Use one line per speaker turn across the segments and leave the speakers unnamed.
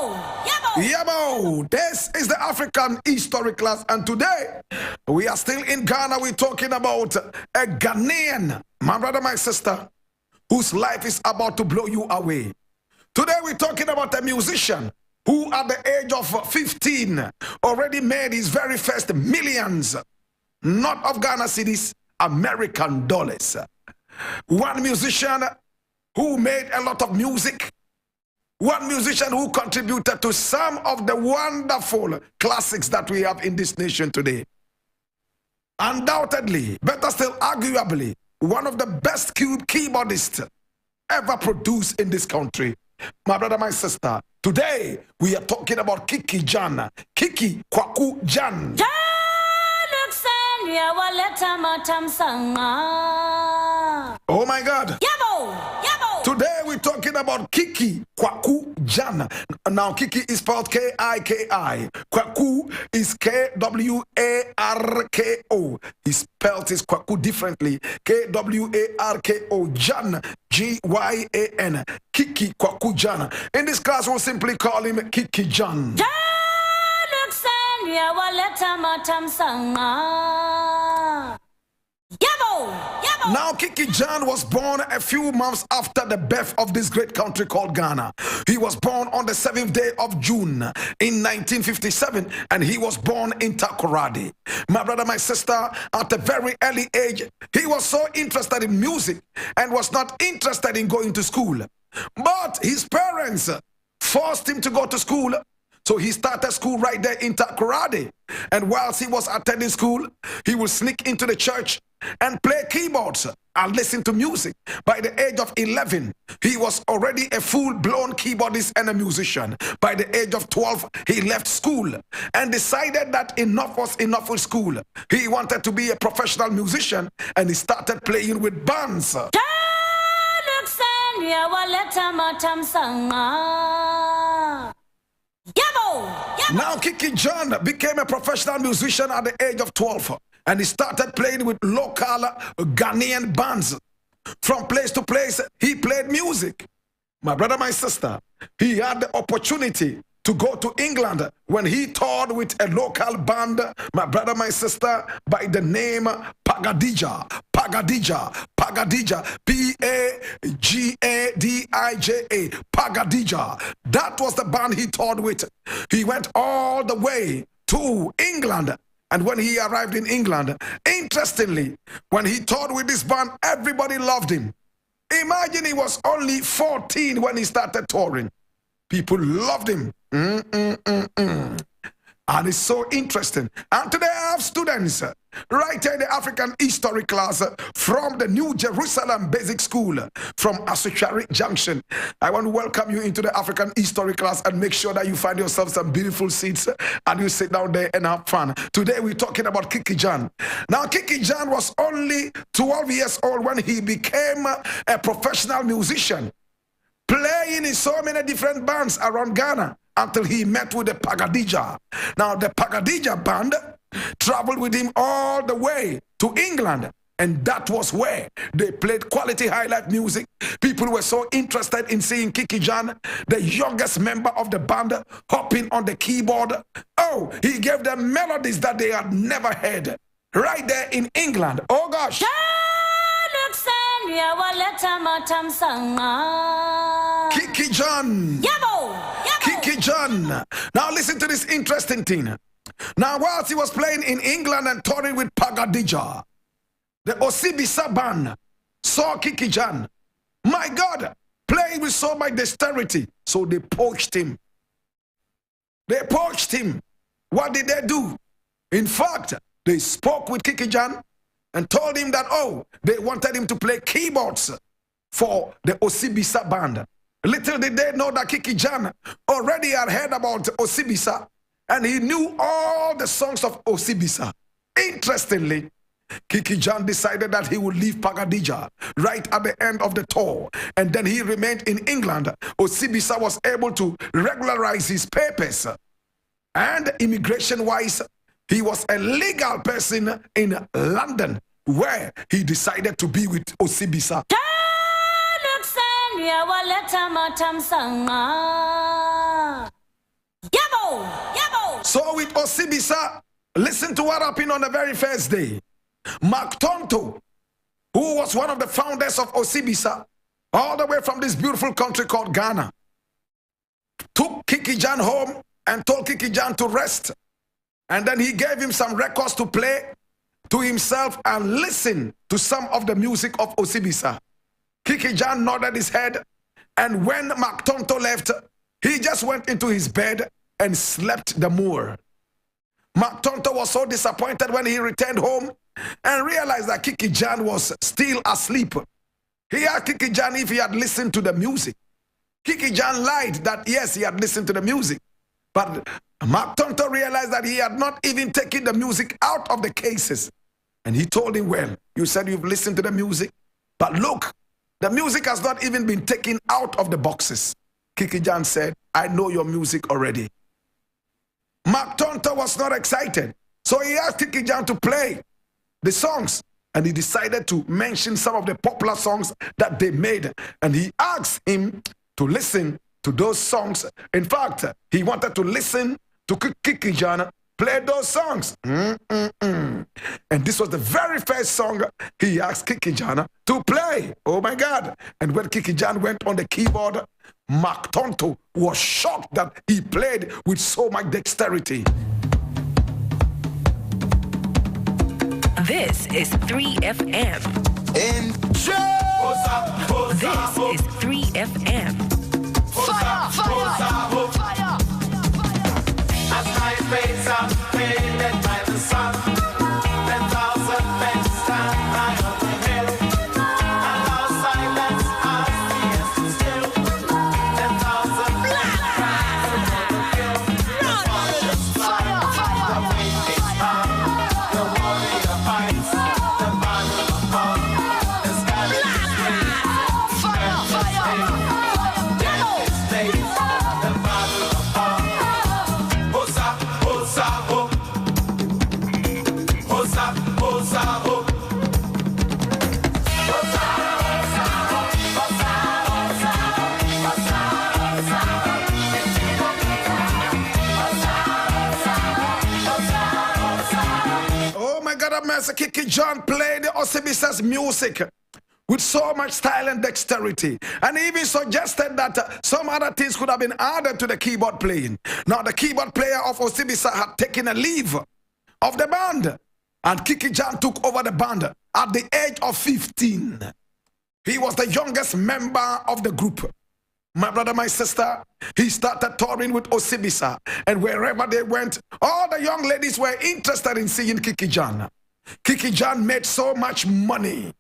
Yabo, this is the African History class, and today we are still in Ghana. We're talking about a Ghanaian, my brother, my sister, whose life is about to blow you away. Today we're talking about a musician who at the age of 15 already made his very first millions, not of Ghana cedis, American dollars. One musician who made a lot of music. One musician who contributed to some of the wonderful classics that we have in this nation today. Undoubtedly, better still arguably, one of the best keyboardists ever produced in this country. My brother, my sister, today we are talking about Kiki Gyan. Kiki Gyan. Oh my God. Today we're talking about Kiki Gyan. Now Kiki is spelled K-I-K-I. Kwaku is K-W-A-R-K-O. He spelled his Kwaku differently. K-W-A-R-K-O. Gyan. G-Y-A-N. Kiki Gyan. In this class we'll simply call him Kiki Gyan. Now, Kiki Gyan was born a few months after the birth of this great country called Ghana. He was born on the 7th day of June in 1957, and he was born in Takoradi. My brother, my sister, at a very early age, he was so interested in music and was not interested in going to school. But his parents forced him to go to school. So he started school right there in Takoradi. And whilst he was attending school, he would sneak into the church and play keyboards and listen to music. By the age of 11, he was already a full-blown keyboardist and a musician. By the age of 12, he left school and decided that enough was enough with school. He wanted to be a professional musician, and he started playing with bands. Now Kiki Gyan became a professional musician at the age of 12, and he started playing with local Ghanaian bands. From place to place, he played music. My brother, my sister, he had the opportunity to go to England when he toured with a local band, my brother, my sister, by the name Pagadija. Pagadija. P-A-G-A-D-I-J-A. Pagadija. That was the band he toured with. He went all the way to England. And when he arrived in England, interestingly, when he toured with this band, everybody loved him. Imagine he was only 14 when he started touring. People loved him. And it's so interesting. And today I have students right here in the African History class from the New Jerusalem Basic School from Asuchari Junction. I want to welcome you into the African History class and make sure that you find yourself some beautiful seats and you sit down there and have fun. Today we're talking about Kiki Gyan. Now Kiki Gyan was only 12 years old when he became a professional musician, playing in so many different bands around Ghana until he met with the Pagadija. Now the Pagadija band traveled with him all the way to England, and that was where they played quality highlight music. People were so interested in seeing Kiki Gyan, the youngest member of the band, hopping on the keyboard. Oh, he gave them melodies that they had never heard right there in England. Oh gosh. Kiki Gyan. Kiki Gyan. Now listen to this interesting thing. Now whilst he was playing in England and touring with Pagadija, the Osibisa band saw Kiki Gyan, my God, playing with so much dexterity. So they poached him. They poached him. What did they do? In fact, they spoke with Kiki Gyan and told him that, oh, they wanted him to play keyboards for the Osibisa band. Little did they know that Kiki Gyan already had heard about Osibisa, and he knew all the songs of Osibisa. Interestingly, Kiki Gyan decided that he would leave Pagadija right at the end of the tour, and then he remained in England. Osibisa was able to regularize his papers, and immigration-wise, he was a legal person in London, where he decided to be with Osibisa. Osibisa, listen to what happened on the very first day. Mark Tonto, who was one of the founders of Osibisa, all the way from this beautiful country called Ghana, took Kiki Gyan home and told Kiki Gyan to rest. And then he gave him some records to play to himself and listen to some of the music of Osibisa. Kiki Gyan nodded his head, and when Mark Tonto left, he just went into his bed and slept the more. Mark Tonto was so disappointed when he returned home and realized that Kiki Gyan was still asleep. He asked Kiki Gyan if he had listened to the music. Kiki Gyan lied that yes, he had listened to the music. But Mark Tonto realized that he had not even taken the music out of the cases. And he told him, well, you said you've listened to the music, but look, the music has not even been taken out of the boxes. Kiki Gyan said, I know your music already. Mark Tonto was not excited, so he asked Kiki Gyan to play the songs, and he decided to mention some of the popular songs that they made, and he asked him to listen to those songs. In fact, he wanted to listen to Kiki Gyan play those songs. And this was the very first song he asked Kiki Gyan to play. Oh my God. And when Kiki Gyan went on the keyboard, Mark Tonto was shocked that he played with so much dexterity.
This is 3FM.
Enjoy!
This is 3FM.
Fire! Fire! Fire!
As my face up, faded by the sun, 10,000 men stand high on the hill, and our silence as the answer still. 10,000 men cries for the kill. The fortune's fire, the wind is high, the warrior fights, the battle of God, the sky is green,
Fire! Fire!
death is late, the battle of God. Hosa, hosa, ho. Hosa, hosa, ho. Hosa, hosa, ho. Hosa, hosa, ho. Hosa, hosa, ho. Hosa, hosa, ho.
Oh my God, Master Kiki Gyan played Osibisa's music with so much style and dexterity, and he even suggested that some other things could have been added to the keyboard playing. Now the keyboard player of Osibisa had taken a leave of the band, and Kiki Gyan took over the band at the age of 15. He was the youngest member of the group. My brother, my sister, he started touring with Osibisa, and wherever they went, all the young ladies were interested in seeing Kiki Gyan. Kiki Gyan made so much money.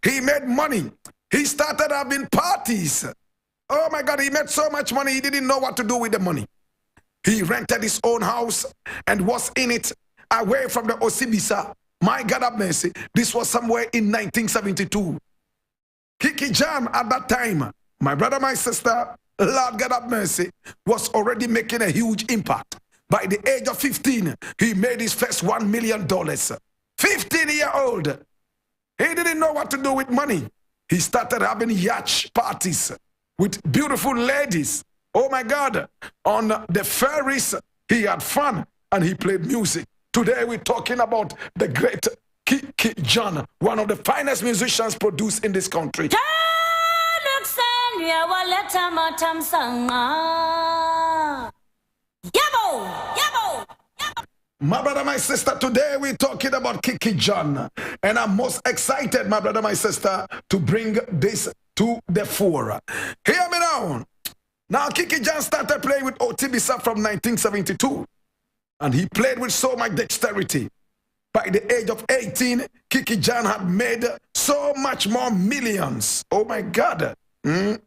He made money. He started having parties. Oh my God, he made so much money, he didn't know what to do with the money. He rented his own house and was in it, away from the Osibisa. My God have mercy, this was somewhere in 1972. Kiki Gyan at that time, my brother, my sister, Lord God have mercy, was already making a huge impact. By the age of 15, he made his first $1 million. 15-year-old. He didn't know what to do with money. He started having yacht parties with beautiful ladies. Oh my God. On the ferries, he had fun and he played music. Today we're talking about the great Kiki Gyan, one of the finest musicians produced in this country. My brother, my sister, today we're talking about Kiki Gyan, and I'm most excited, my brother, my sister, to bring this to the fore. Hear me now. Now, Kiki Gyan started playing with Osibisa from 1972, and he played with so much dexterity. By the age of 18, Kiki Gyan had made so much more millions. Oh my God. But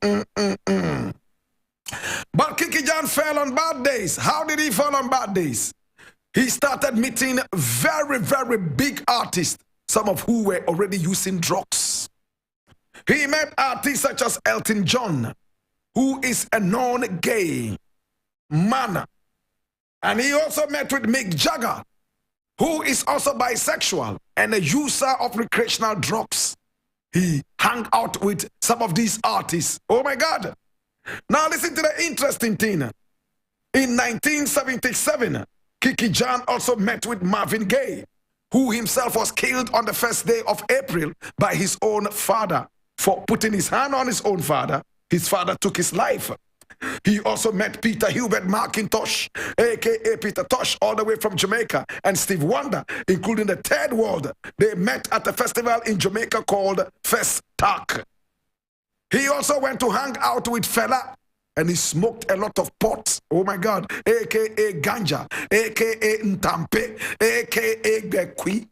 Kiki Gyan fell on bad days. How did he fall on bad days? He started meeting very, very big artists, some of who were already using drugs. He met artists such as Elton John, who is a known gay man. And he also met with Mick Jagger, who is also bisexual and a user of recreational drugs. He hung out with some of these artists. Oh my God. Now listen to the interesting thing. In 1977, Kiki Gyan also met with Marvin Gaye, who himself was killed on the first day of April by his own father. For putting his hand on his own father, his father took his life. He also met Peter Hubert McIntosh, a.k.a. Peter Tosh, all the way from Jamaica, and Steve Wonder, including the Third World. They met at a festival in Jamaica called Festac. He also went to hang out with Fela, and he smoked a lot of pots. Oh my God, a.k.a. Ganja, a.k.a. Ntampe, a.k.a. Gekwi.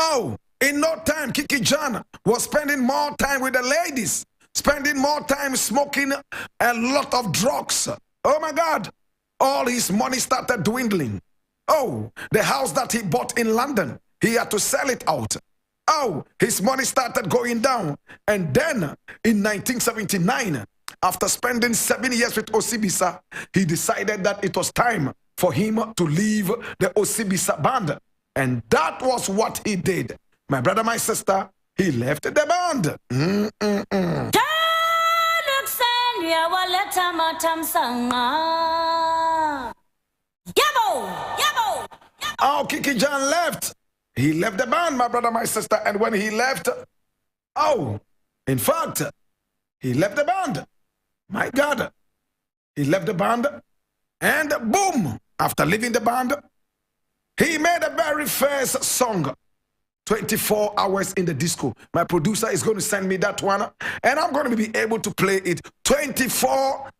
Oh, in no time, Kiki Gyan was spending more time with the ladies, spending more time smoking a lot of drugs. Oh my God, all his money started dwindling. Oh, the house that he bought in London, he had to sell it out. Oh, his money started going down. And then in 1979, after spending 7 years with Osibisa, he decided that it was time for him to leave the Osibisa band. And that was what he did. My brother, my sister, he left the band. Oh, Kiki Gyan left. He left the band, my brother, my sister. And when he left, oh, in fact, he left the band. My God. He left the band. And boom, after leaving the band, he made a very first song, 24 Hours in the Disco. My producer is going to send me that one, and I'm going to be able to play it. 24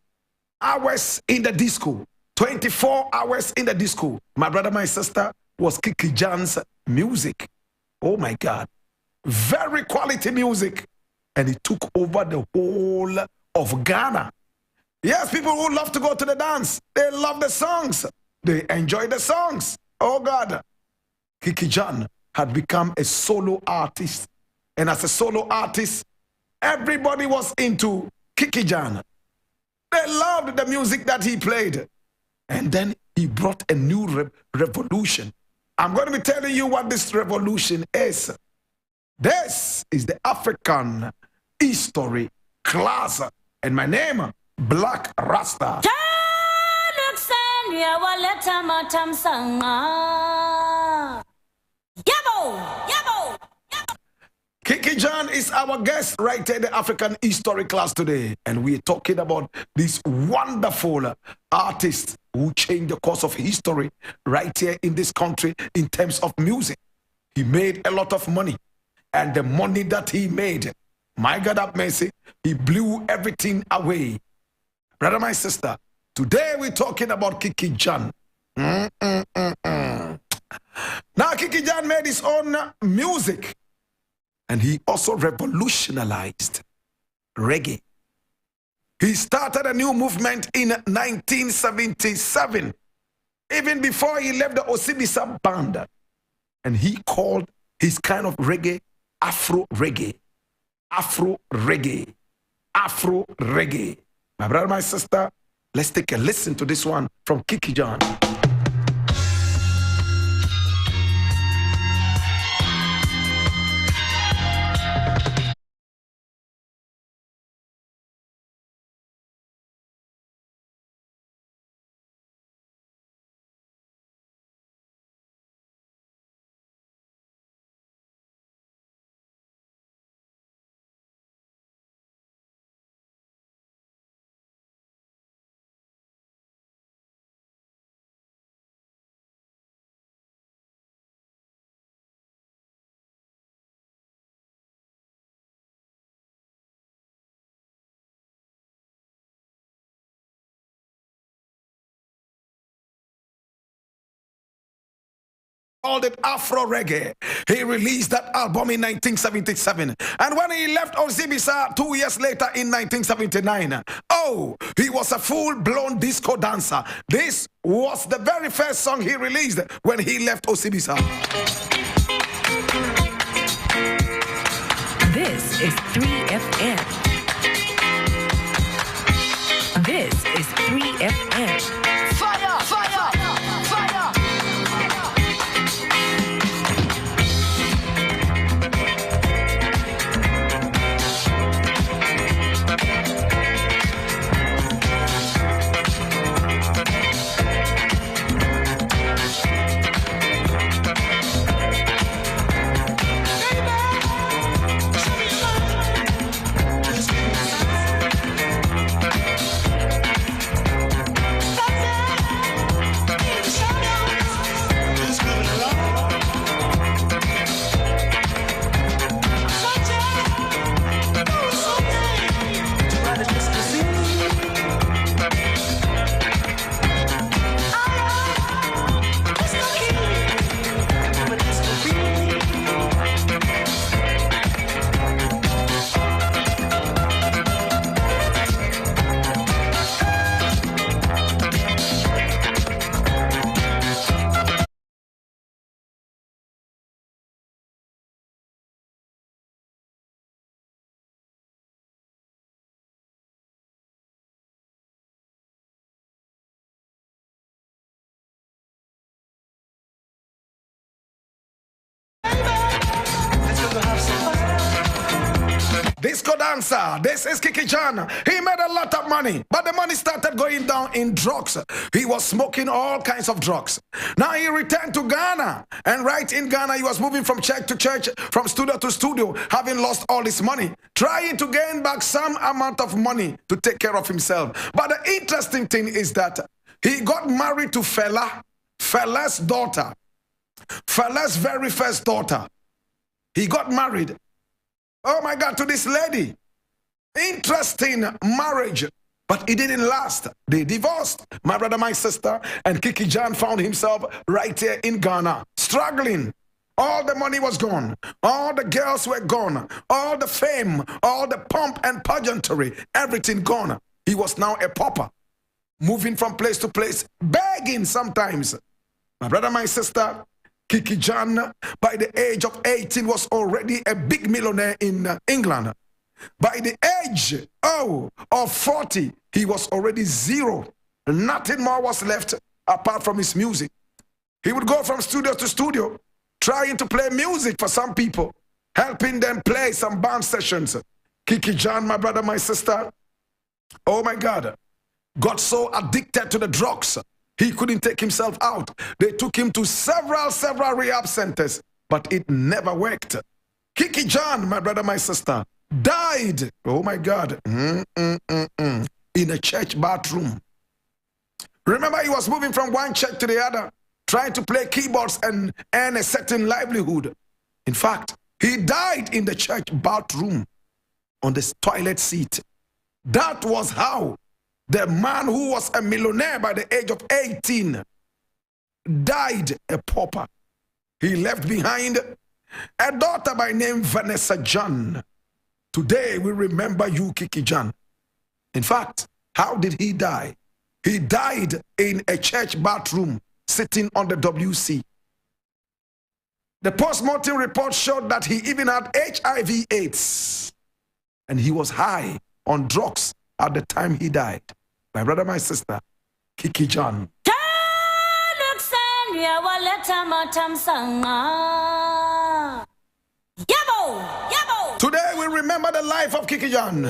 Hours in the Disco. 24 Hours in the Disco. My brother, my sister, was Kiki Gyan's music. Oh my God. Very quality music. And it took over the whole of Ghana. Yes, people who love to go to the dance. They love the songs. They enjoy the songs. Oh God. Kiki Gyan had become a solo artist. And as a solo artist, everybody was into Kiki Gyan. They loved the music that he played. And then he brought a new revolution. I'm going to be telling you what this revolution is. This is the African history class. And my name, Blakk Rasta. Kiki Gyan is our guest right here in the African history class today. And we're talking about this wonderful artist who changed the course of history right here in this country in terms of music. He made a lot of money. And the money that he made, my God have mercy, he blew everything away. Brother, my sister, today we're talking about Kiki Gyan. Now, Kiki Gyan made his own music. And he also revolutionized reggae. He started a new movement in 1977, even before he left the Osibisa band. And he called his kind of reggae Afro reggae. Afro reggae. Afro reggae. My brother, my sister, let's take a listen to this one from Kiki Gyan. Called it Afro Reggae. He released that album in 1977. And when he left Osibisa 2 years later in 1979, oh, he was a full-blown disco dancer. This was the very first song he released when he left Osibisa.
This is 3FM. This is 3FM.
Fire, fire, fire.
disco dancer. This is Kiki Gyan. He made a lot of money, but the money started going down in drugs. He was smoking all kinds of drugs. Now he returned to Ghana, and right in Ghana, he was moving from church to church, from studio to studio, having lost all his money, trying to gain back some amount of money to take care of himself. But the interesting thing is that he got married to Fella's daughter, Fella's very first daughter. He got married, oh my God, to this lady. Interesting marriage, but it didn't last. They divorced, my brother, my sister, and Kiki Gyan found himself right here in Ghana, struggling. All the money was gone. All the girls were gone. All the fame, all the pomp and pageantry, everything gone. He was now a pauper, moving from place to place, begging sometimes. My brother, my sister, Kiki Gyan, by the age of 18, was already a big millionaire in England. By the age of 40, he was already zero. Nothing more was left apart from his music. He would go from studio to studio, trying to play music for some people, helping them play some band sessions. Kiki Gyan, my brother, my sister, oh my God, got so addicted to the drugs, he couldn't take himself out. They took him to several rehab centers, but it never worked. Kiki Gyan, my brother, my sister, died, oh my God, in a church bathroom. Remember, he was moving from one church to the other, trying to play keyboards and earn a certain livelihood. In fact, he died in the church bathroom on the toilet seat. That was how the man who was a millionaire by the age of 18 died a pauper. He left behind a daughter by name Vanessa Gyan. Today we remember you, Kiki Gyan. In fact, how did he die? He died in a church bathroom, sitting on the WC. The post-mortem report showed that he even had HIV/AIDS, and he was high on drugs at the time he died. My brother, my sister, Kiki Gyan. Today we remember the life of Kiki Gyan.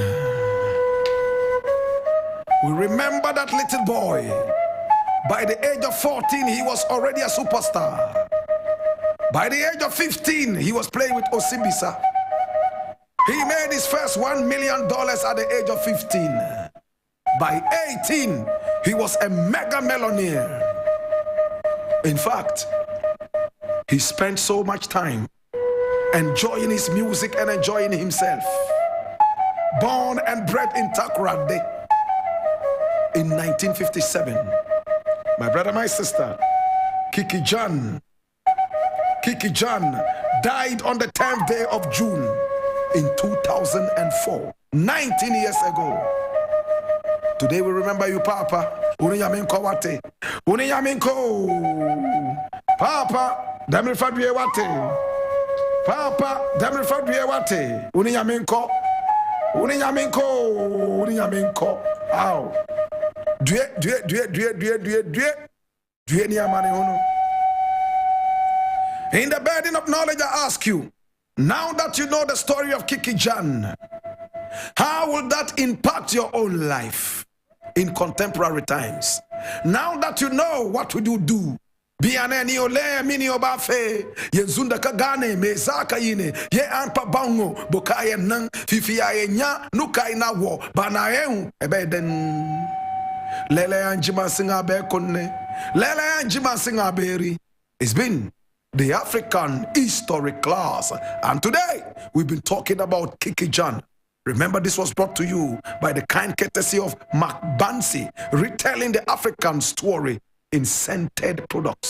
We remember that little boy. By the age of 14, he was already a superstar. By the age of 15, he was playing with Osibisa. He made his first $1 million at the age of 15. By 18, he was a mega millionaire. In fact, he spent so much time enjoying his music and enjoying himself. Born and bred in Takoradi in 1957. My brother, my sister, Kiki Gyan. Kiki Gyan died on the 10th day of June in 2004, 19 years ago. Today we remember you, Papa. Uniyaminko wate. Uniyaminko. Papa, damn fadwe wate. Papa, damn fadwe wate. Uniyaminko. Uniyaminko. Uniyaminko. Ow. Due niyamane hono. In the burden of knowledge, I ask you, now that you know the story of Kiki Gyan, how will that impact your own life in contemporary times? Now that you know, what would you do? Biane ole mini obafe ye zunda kagane mezaka yine ye ampa bango bokaye nan fifia ye nya nukai na wo banayen ebeden lele anjima singa be konne lele anjima singa beri. It's been the African history class, and today we've been talking about Kiki Gyan. Remember, this was brought to you by the kind courtesy of Mark Bansi, retelling the African story in scented products.